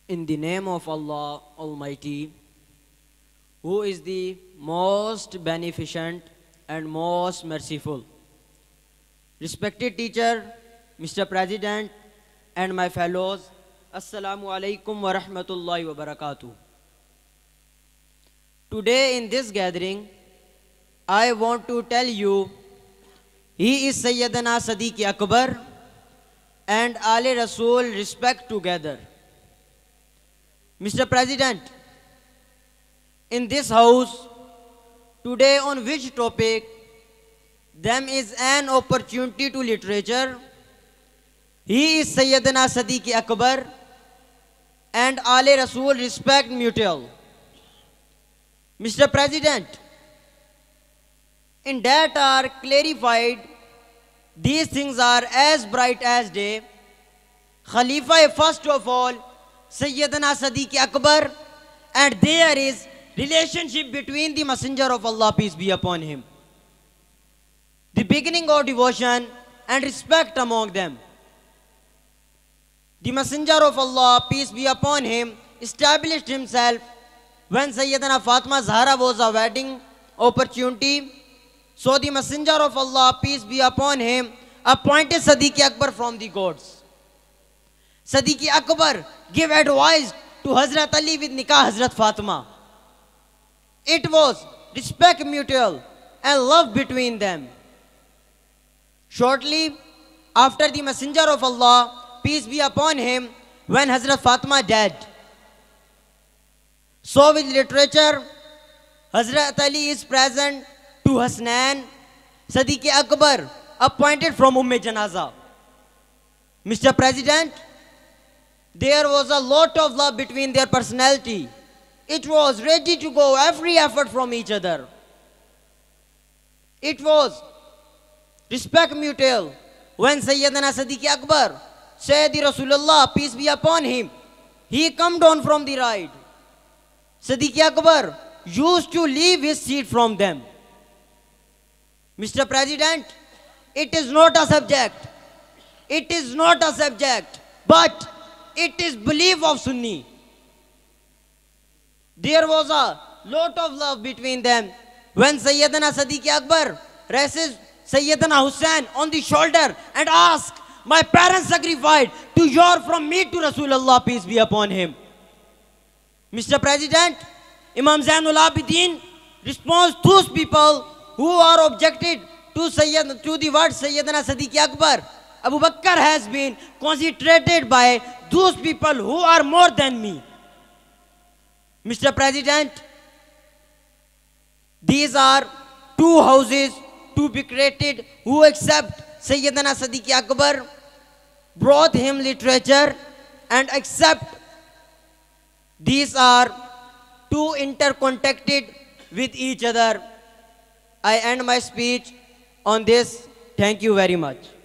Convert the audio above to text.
In the name of Allah Almighty, who is the most beneficent and most merciful. Respected teacher, Mr. President, and my fellows, Assalamu alaikum wa rahmatullahi wa barakatuh. Today in this gathering, I want to tell you, he is Sayyidina Sadiq Akbar and Ali Rasul respect together. Mr. President, in this house, today on which topic, there is an opportunity to literature. He is Sayyidina Sadiq Akbar and Ali Rasul respect mutual. Mr. President, in that are clarified, these things are as bright as day. Khalifa first of all, Sayyidina Sadiq Akbar, and there is relationship between the Messenger of Allah, peace be upon him. The beginning of devotion and respect among them. The Messenger of Allah, peace be upon him, established himself when Sayyidina Fatima Zahra was a wedding opportunity. So the Messenger of Allah, peace be upon him, appointed Sadiq Akbar from the gods. Sadiq Akbar gave advice to Hazrat Ali with Nikah Hazrat Fatima. It was respect mutual and love between them. Shortly after the Messenger of Allah, peace be upon him, when Hazrat Fatima died. So with literature, Hazrat Ali is present to Hasnan, Sadiq Akbar appointed from Janaza. Mr. President, there was a lot of love between their personality. It was ready to go every effort from each other. It was respect mutual. When Sayyidina Sadiq Akbar said the Rasulullah, peace be upon him, he come down from the ride. Sadiq Akbar used to leave his seat from them. Mr. President, it is not a subject. It is not a subject, but it is belief of Sunni. There was a lot of love between them. When Sayyidina Sadiq Akbar raises Sayyidina Hussain on the shoulder and asks, my parents sacrificed to your from me to Rasulullah, peace be upon him. Mr. President, Imam Zainul Abidin responds to those people who are objected to the word Sayyidina Sadiq Akbar. Abu Bakr has been concentrated by those people who are more than me. Mr. President, these are two houses to be created who accept Sayyidina Sadiq Akbar, brought him literature and accept. These are two interconnected with each other. I end my speech on this. Thank you very much.